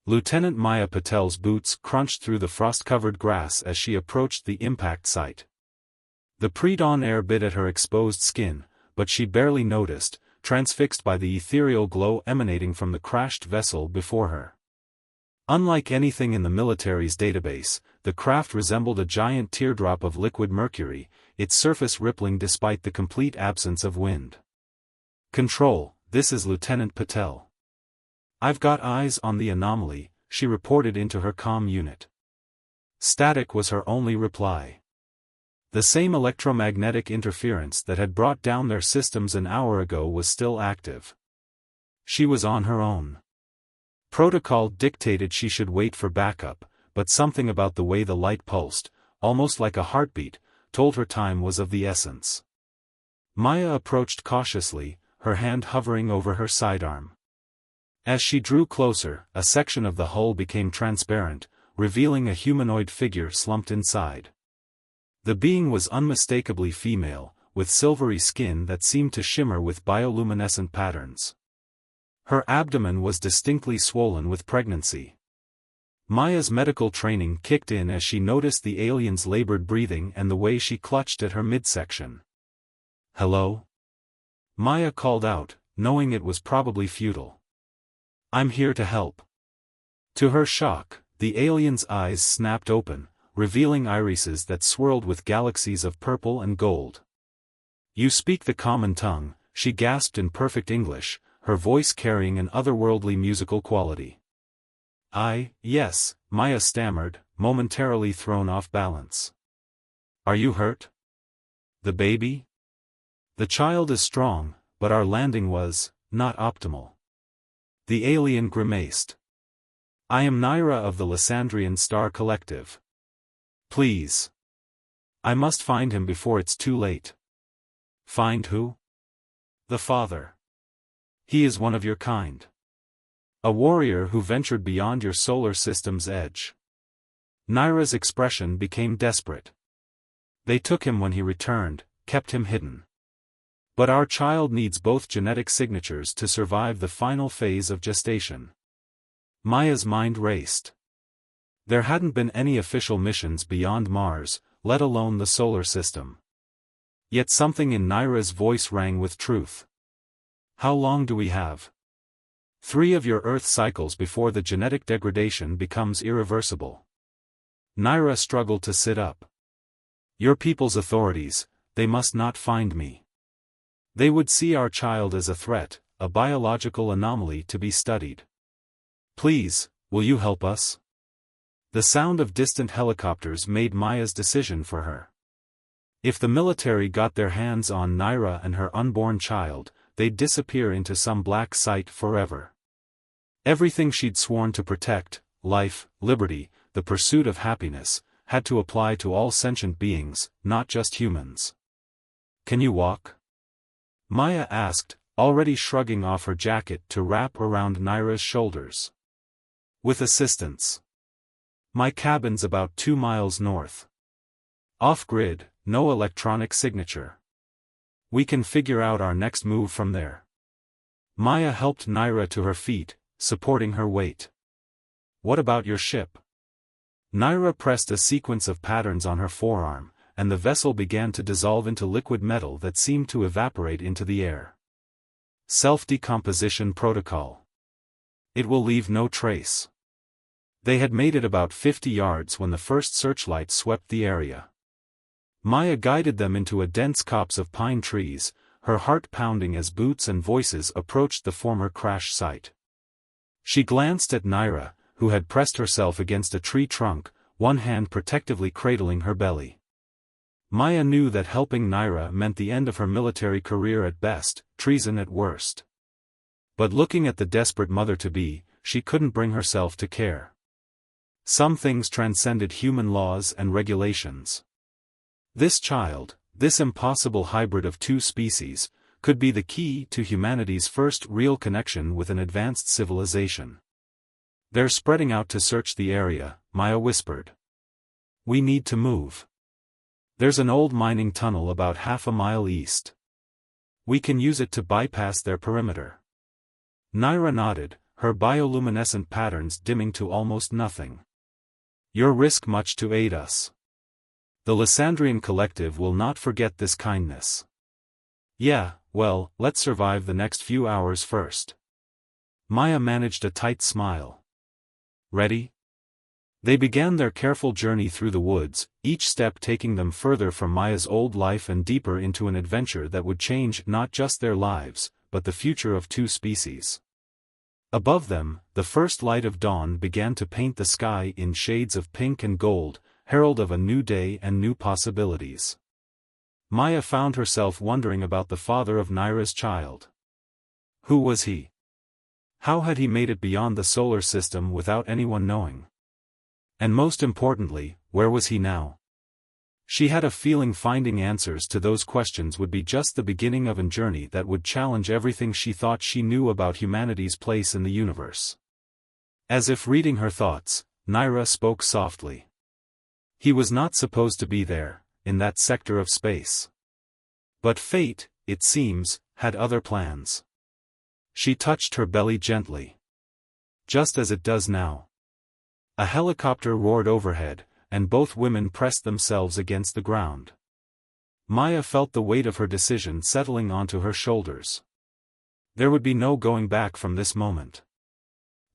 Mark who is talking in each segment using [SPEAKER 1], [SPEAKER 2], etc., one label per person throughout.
[SPEAKER 1] Lieutenant Maya Patel's boots crunched through the frost-covered grass as she approached the impact site. The pre-dawn air bit at her exposed skin, but she barely noticed, transfixed by the ethereal glow emanating from the crashed vessel before her. Unlike anything in the military's database, the craft resembled a giant teardrop of liquid mercury, its surface rippling despite the complete absence of wind. "Control, this is Lieutenant Patel. I've got eyes on the anomaly," she reported into her comm unit. Static was her only reply. The same electromagnetic interference that had brought down their systems an hour ago was still active. She was on her own. Protocol dictated she should wait for backup, but something about the way the light pulsed, almost like a heartbeat, told her time was of the essence. Maya approached cautiously, her hand hovering over her sidearm. As she drew closer, a section of the hull became transparent, revealing a humanoid figure slumped inside. The being was unmistakably female, with silvery skin that seemed to shimmer with bioluminescent patterns. Her abdomen was distinctly swollen with pregnancy. Maya's medical training kicked in as she noticed the alien's labored breathing and the way she clutched at her midsection. "Hello?" Maya called out, knowing it was probably futile. "I'm here to help." To her shock, the alien's eyes snapped open, revealing irises that swirled with galaxies of purple and gold. "You speak the common tongue," she gasped in perfect English, her voice carrying an otherworldly musical quality. Yes," Maya stammered, momentarily thrown off balance. "Are you hurt? The baby?" "The child is strong, but our landing was not optimal." The alien grimaced. "I am Naira of the Lysandrian Star Collective. Please. I must find him before it's too late." "Find who?" "The father. He is one of your kind. A warrior who ventured beyond your solar system's edge." Naira's expression became desperate. "They took him when he returned, kept him hidden. But our child needs both genetic signatures to survive the final phase of gestation." Maya's mind raced. There hadn't been any official missions beyond Mars, let alone the solar system. Yet something in Naira's voice rang with truth. "How long do we have?" 3 of your Earth cycles before the genetic degradation becomes irreversible." Naira struggled to sit up. "Your people's authorities, they must not find me. They would see our child as a threat, a biological anomaly to be studied. Please, will you help us?" The sound of distant helicopters made Maya's decision for her. If the military got their hands on Naira and her unborn child, they'd disappear into some black site forever. Everything she'd sworn to protect, life, liberty, the pursuit of happiness, had to apply to all sentient beings, not just humans. "Can you walk?" Maya asked, already shrugging off her jacket to wrap around Naira's shoulders. "With assistance. My cabin's about 2 miles north. Off-grid, no electronic signature. We can figure out our next move from there." Maya helped Naira to her feet, supporting her weight. "What about your ship?" Naira pressed a sequence of patterns on her forearm, and the vessel began to dissolve into liquid metal that seemed to evaporate into the air. "Self-decomposition protocol. It will leave no trace." They had made it about 50 yards when the first searchlight swept the area. Maya guided them into a dense copse of pine trees, her heart pounding as boots and voices approached the former crash site. She glanced at Naira, who had pressed herself against a tree trunk, one hand protectively cradling her belly. Maya knew that helping Naira meant the end of her military career at best, treason at worst. But looking at the desperate mother-to-be, she couldn't bring herself to care. Some things transcended human laws and regulations. This child, this impossible hybrid of 2 species, could be the key to humanity's first real connection with an advanced civilization. "They're spreading out to search the area," Maya whispered. "We need to move. There's an old mining tunnel about half a mile east. We can use it to bypass their perimeter." Naira nodded, her bioluminescent patterns dimming to almost nothing. "Your risk much to aid us. The Lysandrian Collective will not forget this kindness." "Yeah, well, let's survive the next few hours first." Maya managed a tight smile. "Ready?" They began their careful journey through the woods, each step taking them further from Maya's old life and deeper into an adventure that would change not just their lives, but the future of two species. Above them, the first light of dawn began to paint the sky in shades of pink and gold, herald of a new day and new possibilities. Maya found herself wondering about the father of Naira's child. Who was he? How had he made it beyond the solar system without anyone knowing? And most importantly, where was he now? She had a feeling finding answers to those questions would be just the beginning of a journey that would challenge everything she thought she knew about humanity's place in the universe. As if reading her thoughts, Naira spoke softly. He was not supposed to be there, in that sector of space. But fate, it seems, had other plans. She touched her belly gently. Just as it does now. A helicopter roared overhead, and both women pressed themselves against the ground. Maya felt the weight of her decision settling onto her shoulders. There would be no going back from this moment.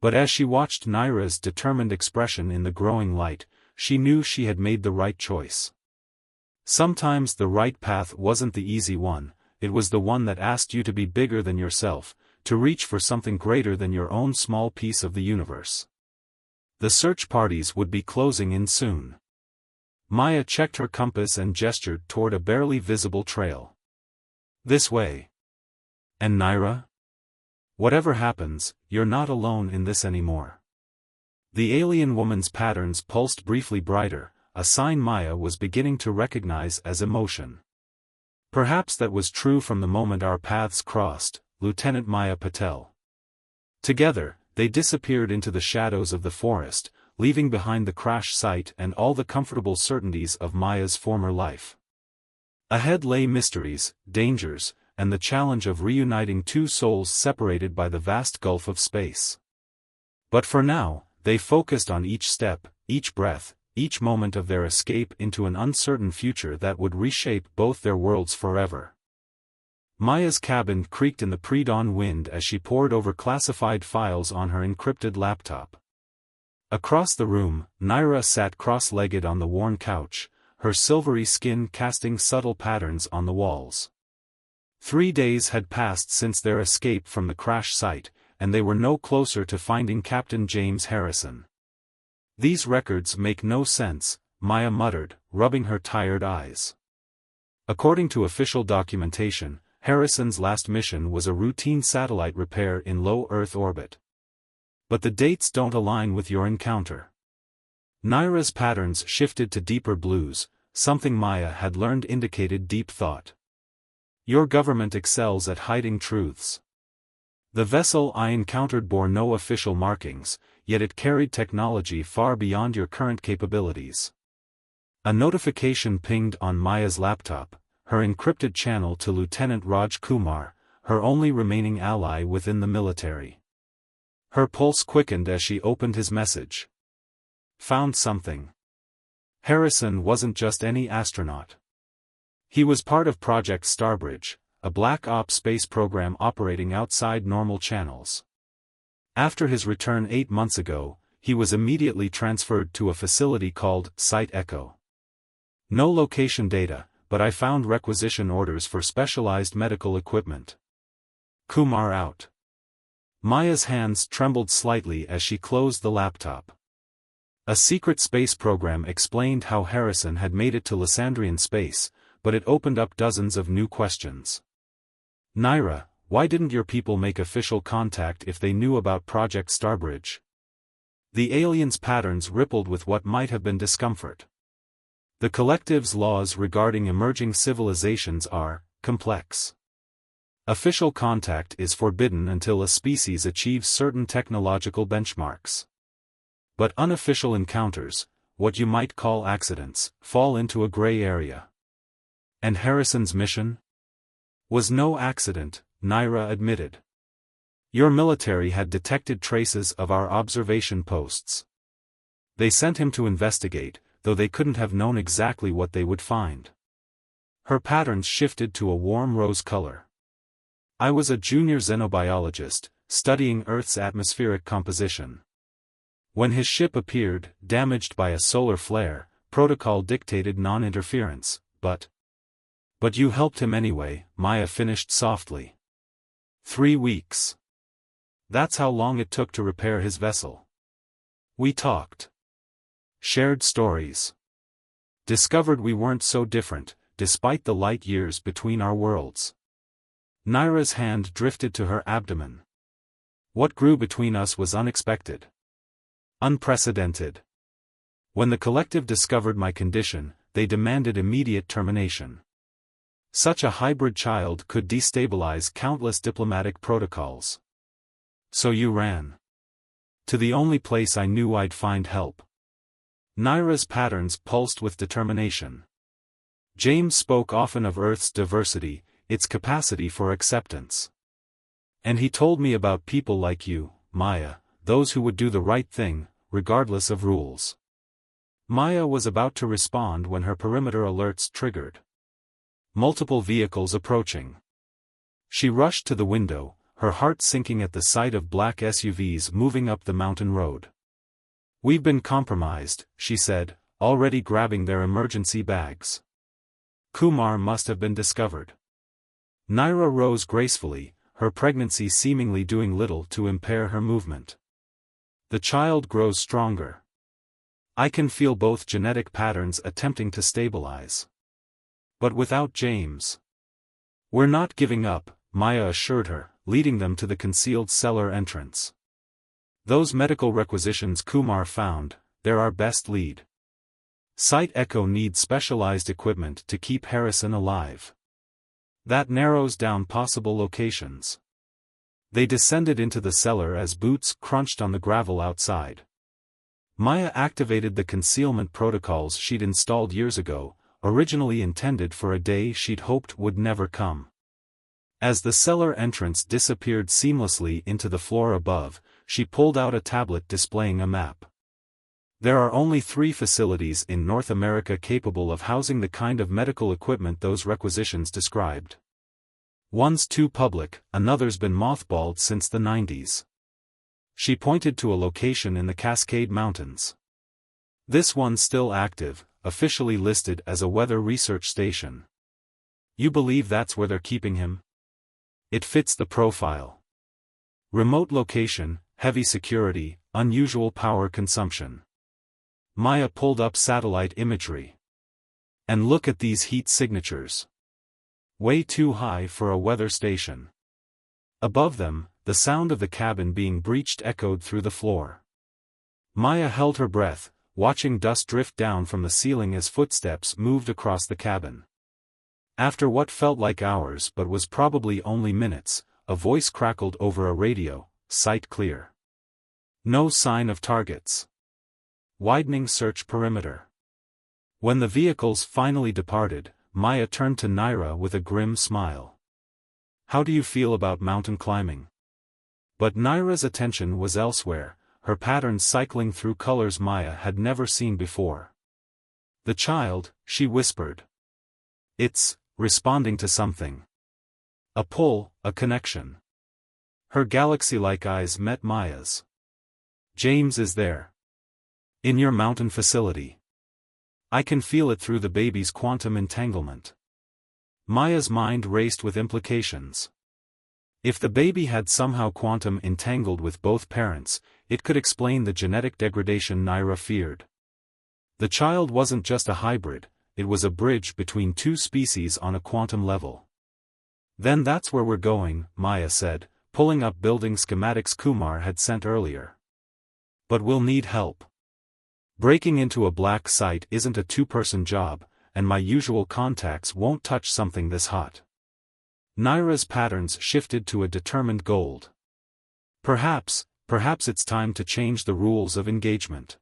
[SPEAKER 1] But as she watched Naira's determined expression in the growing light, she knew she had made the right choice. Sometimes the right path wasn't the easy one, it was the one that asked you to be bigger than yourself, to reach for something greater than your own small piece of the universe. The search parties would be closing in soon. Maya checked her compass and gestured toward a barely visible trail. "This way." "And Naira? Whatever happens, you're not alone in this anymore." The alien woman's patterns pulsed briefly brighter, a sign Maya was beginning to recognize as emotion. "Perhaps that was true from the moment our paths crossed, Lieutenant Maya Patel." Together, they disappeared into the shadows of the forest, leaving behind the crash site and all the comfortable certainties of Maya's former life. Ahead lay mysteries, dangers, and the challenge of reuniting two souls separated by the vast gulf of space. But for now, they focused on each step, each breath, each moment of their escape into an uncertain future that would reshape both their worlds forever. Maya's cabin creaked in the pre-dawn wind as she pored over classified files on her encrypted laptop. Across the room, Naira sat cross-legged on the worn couch, her silvery skin casting subtle patterns on the walls. 3 days had passed since their escape from the crash site, and they were no closer to finding Captain James Harrison. "These records make no sense," Maya muttered, rubbing her tired eyes. According to official documentation, Harrison's last mission was a routine satellite repair in low Earth orbit. But the dates don't align with your encounter. Naira's patterns shifted to deeper blues, something Maya had learned indicated deep thought. "Your government excels at hiding truths. The vessel I encountered bore no official markings, yet it carried technology far beyond your current capabilities." A notification pinged on Maya's laptop, her encrypted channel to Lieutenant Raj Kumar, her only remaining ally within the military. Her pulse quickened as she opened his message. "Found something." Harrison wasn't just any astronaut. He was part of Project Starbridge, a black ops space program operating outside normal channels. After his return 8 months ago, he was immediately transferred to a facility called Site Echo. "No location data, but I found requisition orders for specialized medical equipment." Kumar out. Maya's hands trembled slightly as she closed the laptop. A secret space program explained how Harrison had made it to Lysandrian space, but it opened up dozens of new questions. "Naira, why didn't your people make official contact if they knew about Project Starbridge?" The aliens' patterns rippled with what might have been discomfort. The collective's laws regarding emerging civilizations are complex. Official contact is forbidden until a species achieves certain technological benchmarks. But unofficial encounters, what you might call accidents, fall into a gray area. And Harrison's mission? Was no accident, Naira admitted. Your military had detected traces of our observation posts. They sent him to investigate, though they couldn't have known exactly what they would find. Her patterns shifted to a warm rose color. I was a junior xenobiologist, studying Earth's atmospheric composition. When his ship appeared, damaged by a solar flare, protocol dictated non-interference, but you helped him anyway, Maya finished softly. 3 weeks. That's how long it took to repair his vessel. We talked. Shared stories. Discovered we weren't so different, despite the light years between our worlds. Naira's hand drifted to her abdomen. What grew between us was unexpected. Unprecedented. When the collective discovered my condition, they demanded immediate termination. Such a hybrid child could destabilize countless diplomatic protocols. So you ran. To the only place I knew I'd find help. Naira's patterns pulsed with determination. James spoke often of Earth's diversity, its capacity for acceptance. And he told me about people like you, Maya, those who would do the right thing, regardless of rules. Maya was about to respond when her perimeter alerts triggered. Multiple vehicles approaching. She rushed to the window, her heart sinking at the sight of black SUVs moving up the mountain road. We've been compromised, she said, already grabbing their emergency bags. Kumar must have been discovered. Naira rose gracefully, her pregnancy seemingly doing little to impair her movement. The child grows stronger. I can feel both genetic patterns attempting to stabilize. But without James. We're not giving up, Maya assured her, leading them to the concealed cellar entrance. Those medical requisitions Kumar found, they're our best lead. Site Echo needs specialized equipment to keep Harrison alive. That narrows down possible locations. They descended into the cellar as boots crunched on the gravel outside. Maya activated the concealment protocols she'd installed years ago, originally intended for a day she'd hoped would never come. As the cellar entrance disappeared seamlessly into the floor above, she pulled out a tablet displaying a map. There are only 3 facilities in North America capable of housing the kind of medical equipment those requisitions described. One's too public, another's been mothballed since the 90s. She pointed to a location in the Cascade Mountains. This one's still active, officially listed as a weather research station. You believe that's where they're keeping him? It fits the profile. Remote location, heavy security, unusual power consumption. Maya pulled up satellite imagery. And look at these heat signatures. Way too high for a weather station. Above them, the sound of the cabin being breached echoed through the floor. Maya held her breath, watching dust drift down from the ceiling as footsteps moved across the cabin. After what felt like hours but was probably only minutes, a voice crackled over a radio, sight clear. No sign of targets. Widening search perimeter. When the vehicles finally departed, Maya turned to Naira with a grim smile. How do you feel about mountain climbing? But Naira's attention was elsewhere, her patterns cycling through colors Maya had never seen before. The child, she whispered. It's responding to something. A pull, a connection. Her galaxy-like eyes met Maya's. James is there. In your mountain facility. I can feel it through the baby's quantum entanglement. Maya's mind raced with implications. If the baby had somehow quantum entangled with both parents, it could explain the genetic degradation Naira feared. The child wasn't just a hybrid, it was a bridge between 2 species on a quantum level. Then that's where we're going, Maya said, pulling up building schematics Kumar had sent earlier. But we'll need help. Breaking into a black site isn't a 2-person job, and my usual contacts won't touch something this hot. Naira's patterns shifted to a determined gold. Perhaps it's time to change the rules of engagement.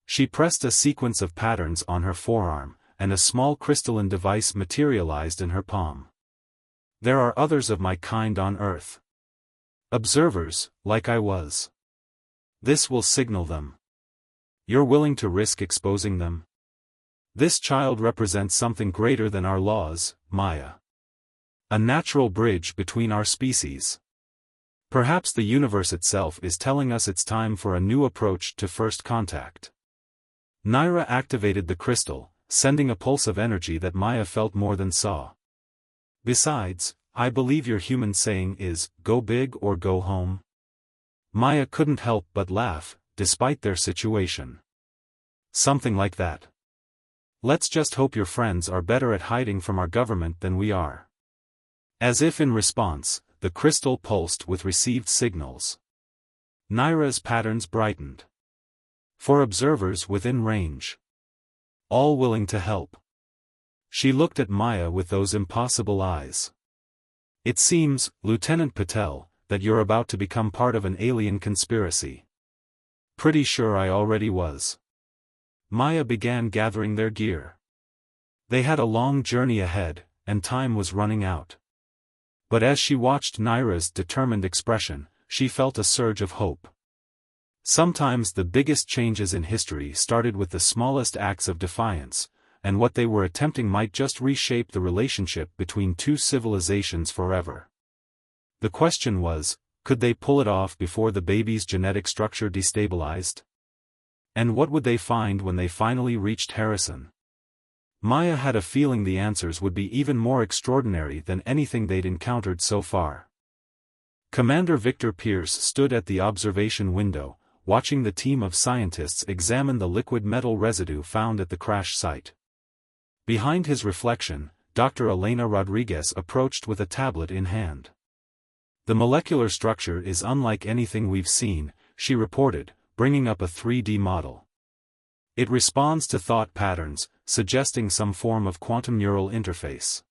[SPEAKER 1] She pressed a sequence of patterns on her forearm, and a small crystalline device materialized in her palm. There are others of my kind on Earth. Observers, like I was. This will signal them. You're willing to risk exposing them? This child represents something greater than our laws, Maya. A natural bridge between our species. Perhaps the universe itself is telling us it's time for a new approach to first contact. Naira activated the crystal, sending a pulse of energy that Maya felt more than saw. Besides, I believe your human saying is, go big or go home. Maya couldn't help but laugh, despite their situation. Something like that. Let's just hope your friends are better at hiding from our government than we are. As if in response, the crystal pulsed with received signals. Naira's patterns brightened. For observers within range. All willing to help. She looked at Maya with those impossible eyes. It seems, Lieutenant Patel, that you're about to become part of an alien conspiracy. Pretty sure I already was. Maya began gathering their gear. They had a long journey ahead, and time was running out. But as she watched Naira's determined expression, she felt a surge of hope. Sometimes the biggest changes in history started with the smallest acts of defiance, and what they were attempting might just reshape the relationship between two civilizations forever. The question was, could they pull it off before the baby's genetic structure destabilized? And what would they find when they finally reached Harrison? Maya had a feeling the answers would be even more extraordinary than anything they'd encountered so far. Commander Victor Pierce stood at the observation window, watching the team of scientists examine the liquid metal residue found at the crash site. Behind his reflection, Dr. Elena Rodriguez approached with a tablet in hand. The molecular structure is unlike anything we've seen, she reported, bringing up a 3D model. It responds to thought patterns, suggesting some form of quantum neural interface.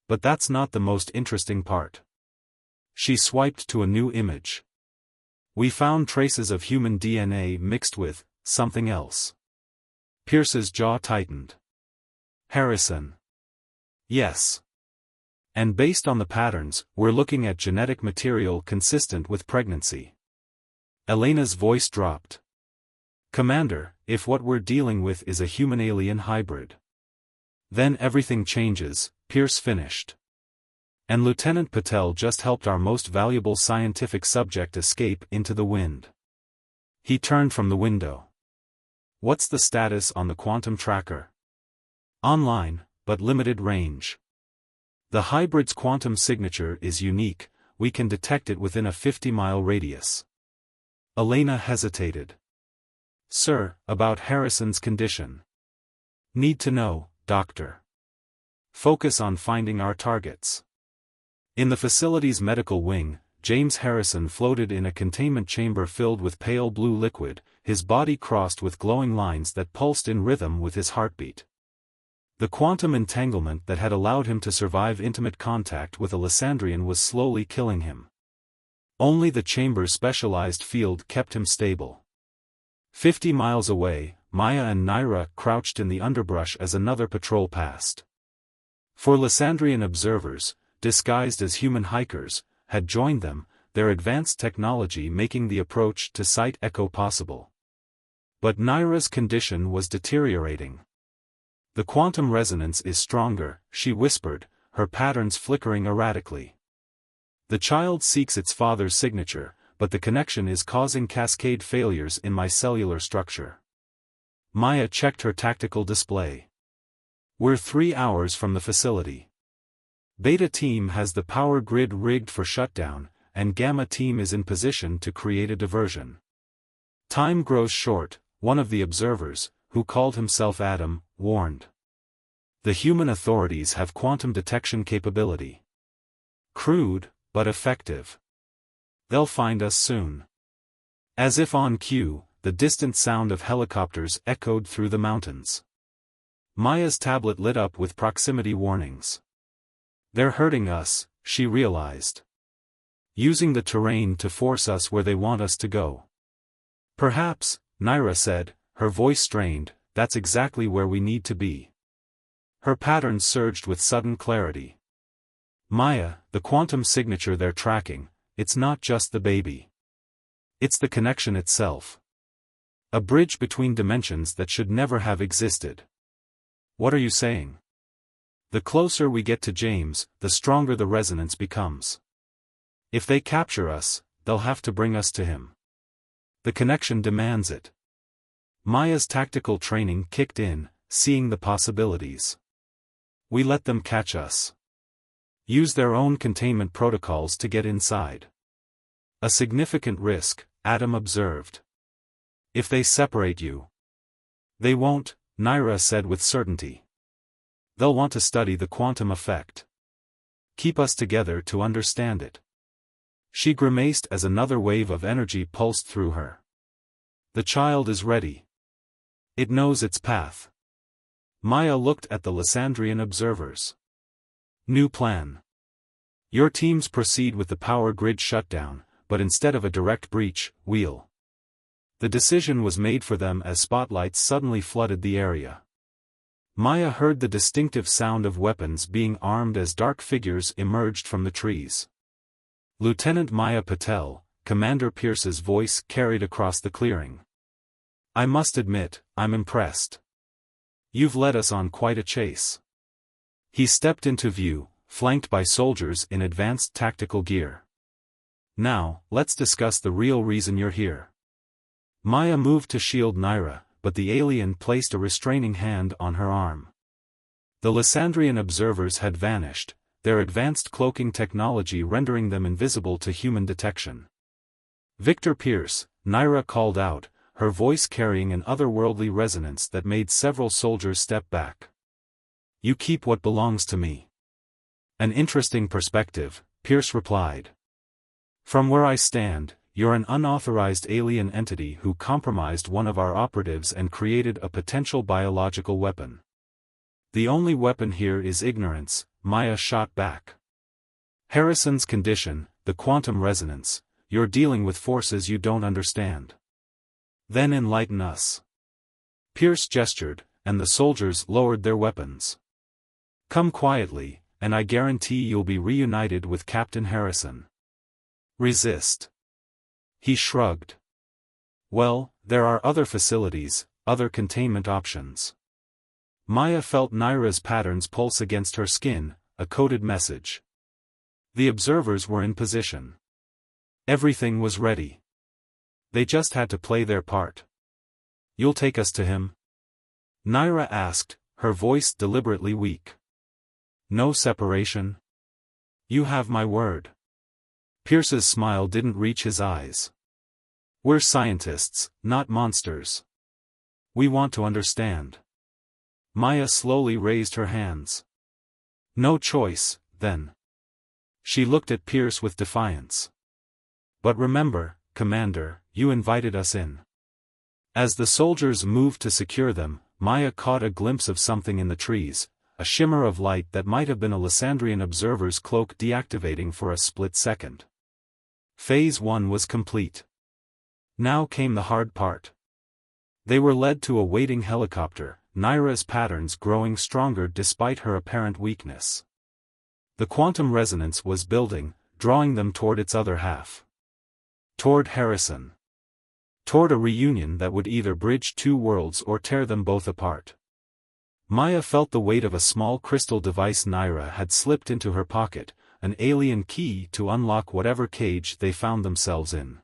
[SPEAKER 1] But that's not the most interesting part. She swiped to a new image. We found traces of human DNA mixed with something else. Pierce's jaw tightened. Harrison. Yes. And based on the patterns, we're looking at genetic material consistent with pregnancy. Elena's voice dropped. Commander, if what we're dealing with is a human-alien hybrid, then everything changes, Pierce finished. And Lieutenant Patel just helped our most valuable scientific subject escape into the wind. He turned from the window. What's the status on the quantum tracker? Online, but limited range. The hybrid's quantum signature is unique, we can detect it within a 50-mile radius. Elena hesitated. Sir, about Harrison's condition. Need to know, Doctor. Focus on finding our targets. In the facility's medical wing, James Harrison floated in a containment chamber filled with pale blue liquid, his body crossed with glowing lines that pulsed in rhythm with his heartbeat. The quantum entanglement that had allowed him to survive intimate contact with a Lysandrian was slowly killing him. Only the chamber's specialized field kept him stable. 50 miles away, Maya and Naira crouched in the underbrush as another patrol passed. For Lysandrian observers, disguised as human hikers, had joined them, their advanced technology making the approach to Site Echo possible. But Naira's condition was deteriorating. The quantum resonance is stronger, she whispered, her patterns flickering erratically. The child seeks its father's signature, but the connection is causing cascade failures in my cellular structure. Maya checked her tactical display. We're 3 hours from the facility. Beta team has the power grid rigged for shutdown, and Gamma team is in position to create a diversion. Time grows short, one of the observers, who called himself Adam, warned. The human authorities have quantum detection capability. Crude, but effective. They'll find us soon. As if on cue, the distant sound of helicopters echoed through the mountains. Maya's tablet lit up with proximity warnings. They're hurting us, she realized. Using the terrain to force us where they want us to go. Perhaps, Naira said, her voice strained, that's exactly where we need to be. Her patterns surged with sudden clarity. Maya, the quantum signature they're tracking, it's not just the baby. It's the connection itself. A bridge between dimensions that should never have existed. What are you saying? The closer we get to James, the stronger the resonance becomes. If they capture us, they'll have to bring us to him. The connection demands it. Maya's tactical training kicked in, seeing the possibilities. We let them catch us. Use their own containment protocols to get inside. A significant risk, Adam observed. If they separate you. They won't, Naira said with certainty. They'll want to study the quantum effect. Keep us together to understand it. She grimaced as another wave of energy pulsed through her. The child is ready. It knows its path. Maya looked at the Lysandrian observers. New plan. Your teams proceed with the power grid shutdown, but instead of a direct breach, we'll. The decision was made for them as spotlights suddenly flooded the area. Maya heard the distinctive sound of weapons being armed as dark figures emerged from the trees. Lieutenant Maya Patel, Commander Pierce's voice carried across the clearing. I must admit, I'm impressed. You've led us on quite a chase. He stepped into view, flanked by soldiers in advanced tactical gear. Now, let's discuss the real reason you're here. Maya moved to shield Naira, but the alien placed a restraining hand on her arm. The Lysandrian observers had vanished, their advanced cloaking technology rendering them invisible to human detection. Victor Pierce, Naira called out, her voice carrying an otherworldly resonance that made several soldiers step back. You keep what belongs to me. An interesting perspective, Pierce replied. From where I stand, you're an unauthorized alien entity who compromised one of our operatives and created a potential biological weapon. The only weapon here is ignorance, Maya shot back. Harrison's condition, the quantum resonance, you're dealing with forces you don't understand. Then enlighten us. Pierce gestured, and the soldiers lowered their weapons. Come quietly, and I guarantee you'll be reunited with Captain Harrison. Resist. He shrugged. Well, there are other facilities, other containment options. Maya felt Naira's patterns pulse against her skin, a coded message. The observers were in position. Everything was ready. They just had to play their part. You'll take us to him? Naira asked, her voice deliberately weak. No separation? You have my word. Pierce's smile didn't reach his eyes. We're scientists, not monsters. We want to understand. Maya slowly raised her hands. No choice, then. She looked at Pierce with defiance. But remember, Commander, you invited us in. As the soldiers moved to secure them, Maya caught a glimpse of something in the trees, a shimmer of light that might have been a Lysandrian observer's cloak deactivating for a split second. Phase 1 was complete. Now came the hard part. They were led to a waiting helicopter, Naira's patterns growing stronger despite her apparent weakness. The quantum resonance was building, drawing them toward its other half. Toward Harrison. Toward a reunion that would either bridge two worlds or tear them both apart. Maya felt the weight of a small crystal device Naira had slipped into her pocket, an alien key to unlock whatever cage they found themselves in.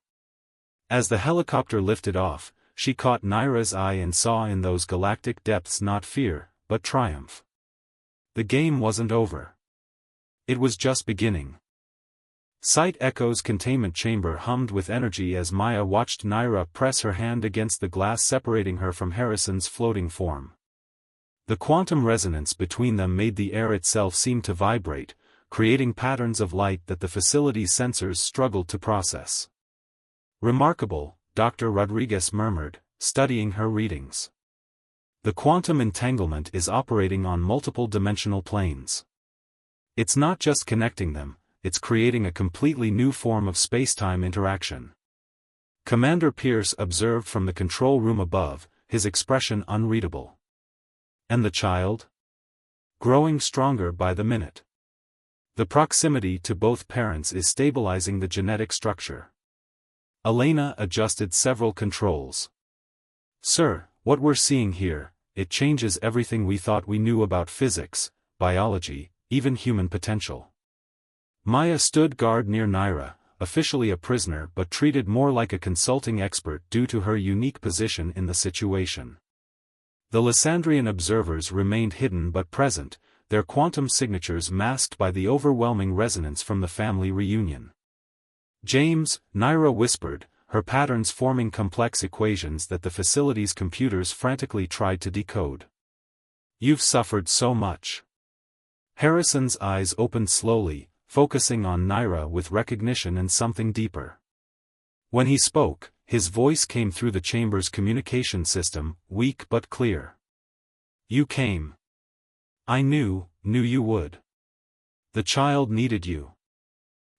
[SPEAKER 1] As the helicopter lifted off, she caught Naira's eye and saw in those galactic depths not fear, but triumph. The game wasn't over. It was just beginning. Sight Echo's containment chamber hummed with energy as Maya watched Naira press her hand against the glass separating her from Harrison's floating form. The quantum resonance between them made the air itself seem to vibrate, creating patterns of light that the facility's sensors struggled to process. Remarkable, Dr. Rodriguez murmured, studying her readings. The quantum entanglement is operating on multiple dimensional planes. It's not just connecting them, it's creating a completely new form of space-time interaction. Commander Pierce observed from the control room above, his expression unreadable. And the child? Growing stronger by the minute. The proximity to both parents is stabilizing the genetic structure. Elena adjusted several controls. Sir, what we're seeing here, it changes everything we thought we knew about physics, biology, even human potential. Maya stood guard near Naira, officially a prisoner but treated more like a consulting expert due to her unique position in the situation. The Lysandrian observers remained hidden but present, their quantum signatures masked by the overwhelming resonance from the family reunion. James, Naira whispered, her patterns forming complex equations that the facility's computers frantically tried to decode. You've suffered so much. Harrison's eyes opened slowly, focusing on Naira with recognition and something deeper. When he spoke, his voice came through the chamber's communication system, weak but clear. You came. I knew you would. The child needed you.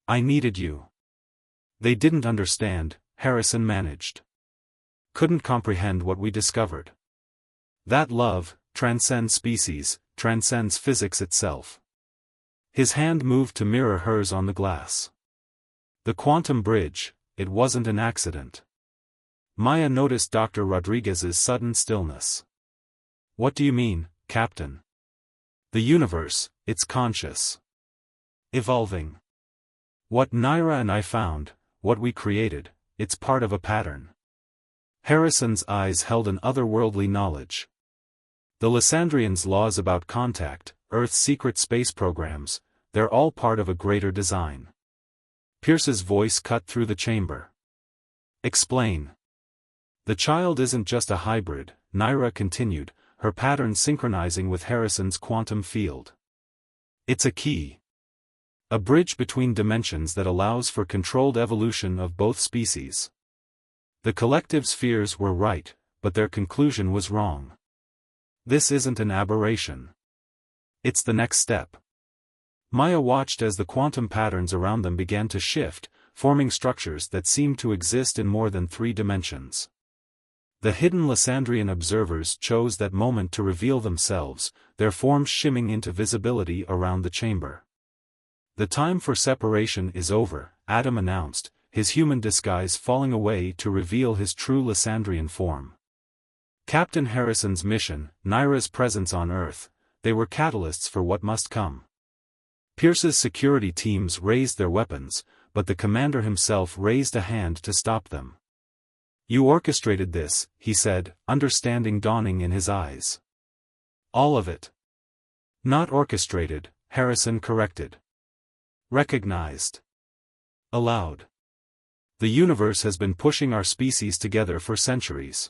[SPEAKER 1] I needed you. They didn't understand, Harrison managed. Couldn't comprehend what we discovered. That love transcends species, transcends physics itself. His hand moved to mirror hers on the glass. The quantum bridge, it wasn't an accident. Maya noticed Dr. Rodriguez's sudden stillness. What do you mean, Captain? The universe, it's conscious. Evolving. What Naira and I found, what we created, it's part of a pattern. Harrison's eyes held an otherworldly knowledge. The Lysandrians' laws about contact, Earth's secret space programs, they're all part of a greater design. Pierce's voice cut through the chamber. Explain. The child isn't just a hybrid, Naira continued, her pattern synchronizing with Harrison's quantum field. It's a key. A bridge between dimensions that allows for controlled evolution of both species. The collective's fears were right, but their conclusion was wrong. This isn't an aberration. It's the next step. Maya watched as the quantum patterns around them began to shift, forming structures that seemed to exist in more than 3 dimensions. The hidden Lysandrian observers chose that moment to reveal themselves, their forms shimming into visibility around the chamber. The time for separation is over, Adam announced, his human disguise falling away to reveal his true Lysandrian form. Captain Harrison's mission, Naira's presence on Earth, they were catalysts for what must come. Pierce's security teams raised their weapons, but the commander himself raised a hand to stop them. You orchestrated this, he said, understanding dawning in his eyes. All of it. Not orchestrated, Harrison corrected. Recognized. Allowed. The universe has been pushing our species together for centuries.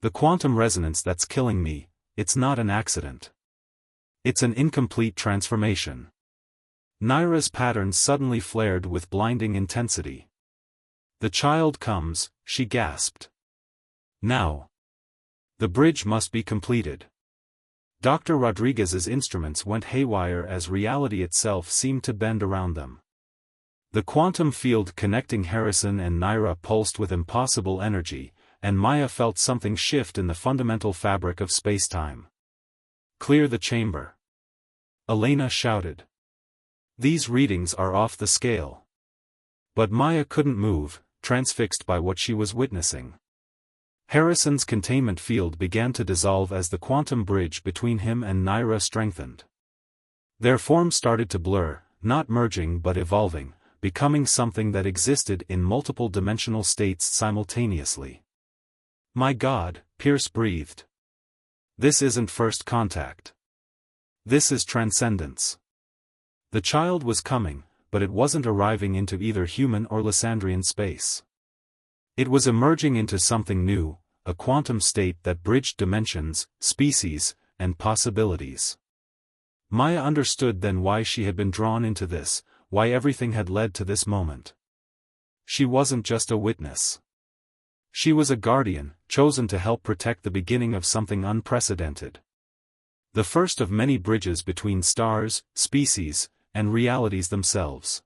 [SPEAKER 1] The quantum resonance that's killing me, it's not an accident. It's an incomplete transformation. Naira's pattern suddenly flared with blinding intensity. The child comes, she gasped. Now. The bridge must be completed. Dr. Rodriguez's instruments went haywire as reality itself seemed to bend around them. The quantum field connecting Harrison and Naira pulsed with impossible energy, and Maya felt something shift in the fundamental fabric of spacetime. Clear the chamber. Elena shouted. These readings are off the scale. But Maya couldn't move, transfixed by what she was witnessing. Harrison's containment field began to dissolve as the quantum bridge between him and Naira strengthened. Their forms started to blur, not merging but evolving, becoming something that existed in multiple dimensional states simultaneously. My God, Pierce breathed. This isn't first contact. This is transcendence. The child was coming, but it wasn't arriving into either human or Lysandrian space. It was emerging into something new, a quantum state that bridged dimensions, species, and possibilities. Maya understood then why she had been drawn into this, why everything had led to this moment. She wasn't just a witness. She was a guardian, chosen to help protect the beginning of something unprecedented. The first of many bridges between stars, species, and realities themselves.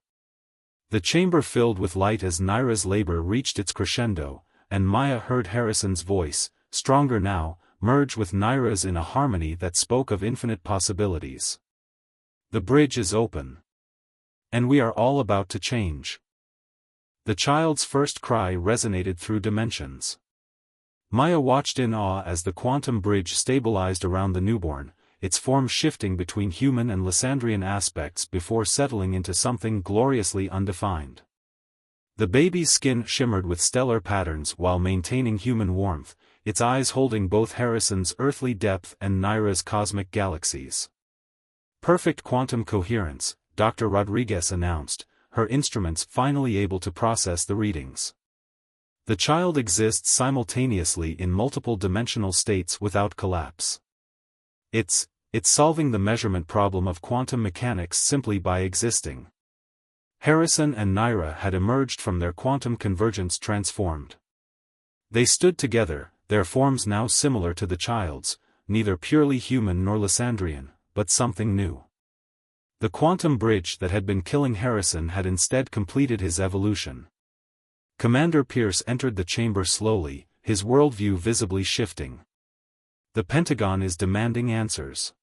[SPEAKER 1] The chamber filled with light as Naira's labor reached its crescendo, and Maya heard Harrison's voice, stronger now, merge with Naira's in a harmony that spoke of infinite possibilities. The bridge is open. And we are all about to change. The child's first cry resonated through dimensions. Maya watched in awe as the quantum bridge stabilized around the newborn, its form shifting between human and Lysandrian aspects before settling into something gloriously undefined. The baby's skin shimmered with stellar patterns while maintaining human warmth, its eyes holding both Harrison's earthly depth and Naira's cosmic galaxies. Perfect quantum coherence, Dr. Rodriguez announced, her instruments finally able to process the readings. The child exists simultaneously in multiple dimensional states without collapse. It's solving the measurement problem of quantum mechanics simply by existing. Harrison and Naira had emerged from their quantum convergence transformed. They stood together, their forms now similar to the child's, neither purely human nor Lysandrian, but something new. The quantum bridge that had been killing Harrison had instead completed his evolution. Commander Pierce entered the chamber slowly, his worldview visibly shifting. The Pentagon is demanding answers.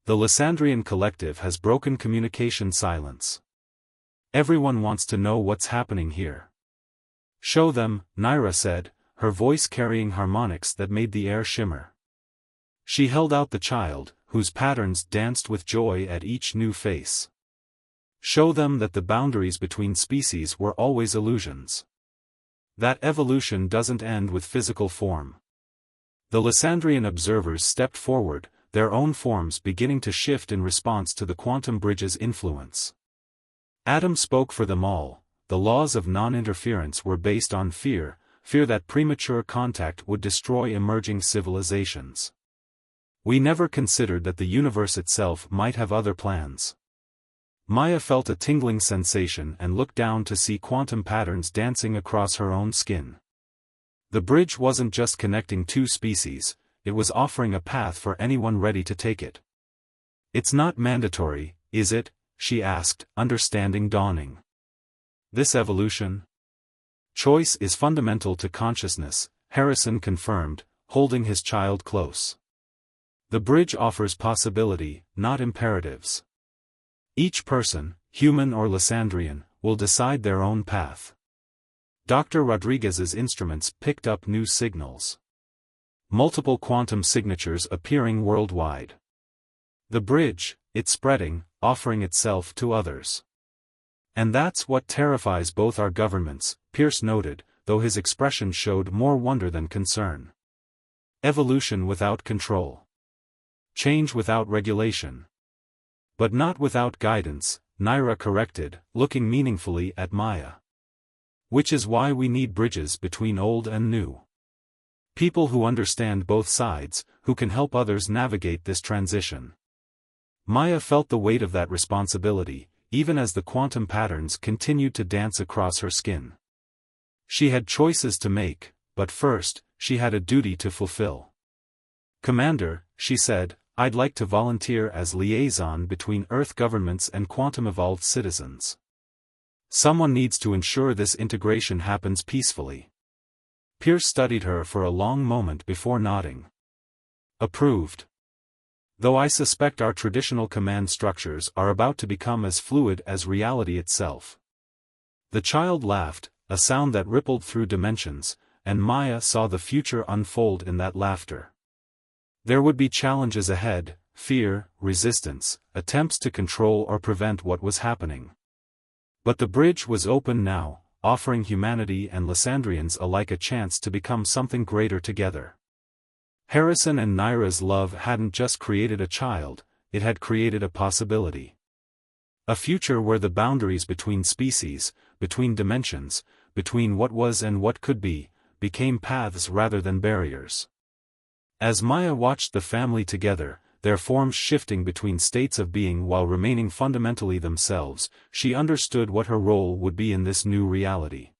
[SPEAKER 1] The Lysandrian collective has broken communication silence. Everyone wants to know what's happening here. Show them, Naira said, her voice carrying harmonics that made the air shimmer. She held out the child, whose patterns danced with joy at each new face. Show them that the boundaries between species were always illusions. That evolution doesn't end with physical form. The Lysandrian observers stepped forward, their own forms beginning to shift in response to the quantum bridge's influence. Adam spoke for them all. The laws of non-interference were based on fear that premature contact would destroy emerging civilizations. We never considered that the universe itself might have other plans. Maya felt a tingling sensation and looked down to see quantum patterns dancing across her own skin. The bridge wasn't just connecting two species, it was offering a path for anyone ready to take it. It's not mandatory, is it? She asked, understanding dawning. This evolution? Choice is fundamental to consciousness, Harrison confirmed, holding his child close. The bridge offers possibility, not imperatives. Each person, human or Lysandrian, will decide their own path. Dr. Rodriguez's instruments picked up new signals. Multiple quantum signatures appearing worldwide. The bridge, it's spreading, offering itself to others. And that's what terrifies both our governments, Pierce noted, though his expression showed more wonder than concern. Evolution without control. Change without regulation. But not without guidance, Naira corrected, looking meaningfully at Maya. Which is why we need bridges between old and new. People who understand both sides, who can help others navigate this transition. Maya felt the weight of that responsibility, even as the quantum patterns continued to dance across her skin. She had choices to make, but first, she had a duty to fulfill. Commander, she said, I'd like to volunteer as liaison between Earth governments and quantum-evolved citizens. Someone needs to ensure this integration happens peacefully. Pierce studied her for a long moment before nodding. Approved. Though I suspect our traditional command structures are about to become as fluid as reality itself. The child laughed, a sound that rippled through dimensions, and Maya saw the future unfold in that laughter. There would be challenges ahead, fear, resistance, attempts to control or prevent what was happening. But the bridge was open now, offering humanity and Lysandrians alike a chance to become something greater together. Harrison and Naira's love hadn't just created a child, it had created a possibility. A future where the boundaries between species, between dimensions, between what was and what could be, became paths rather than barriers. As Maya watched the family together, their forms shifting between states of being while remaining fundamentally themselves, she understood what her role would be in this new reality.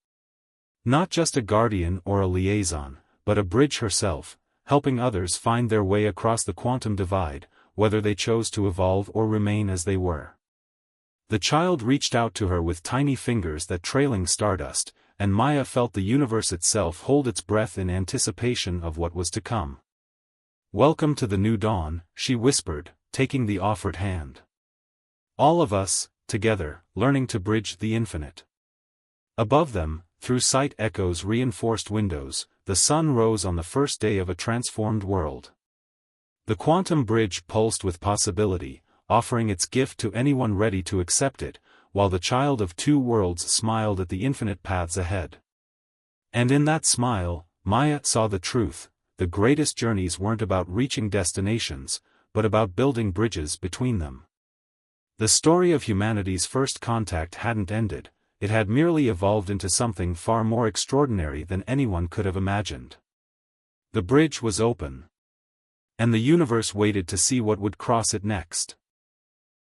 [SPEAKER 1] Not just a guardian or a liaison, but a bridge herself, helping others find their way across the quantum divide, whether they chose to evolve or remain as they were. The child reached out to her with tiny fingers that trailing stardust, and Maya felt the universe itself hold its breath in anticipation of what was to come. Welcome to the new dawn, she whispered, taking the offered hand. All of us, together, learning to bridge the infinite. Above them, through sight echoes reinforced windows, the sun rose on the first day of a transformed world. The quantum bridge pulsed with possibility, offering its gift to anyone ready to accept it, while the child of two worlds smiled at the infinite paths ahead. And in that smile, Maya saw the truth: the greatest journeys weren't about reaching destinations, but about building bridges between them. The story of humanity's first contact hadn't ended, it had merely evolved into something far more extraordinary than anyone could have imagined. The bridge was open. And the universe waited to see what would cross it next.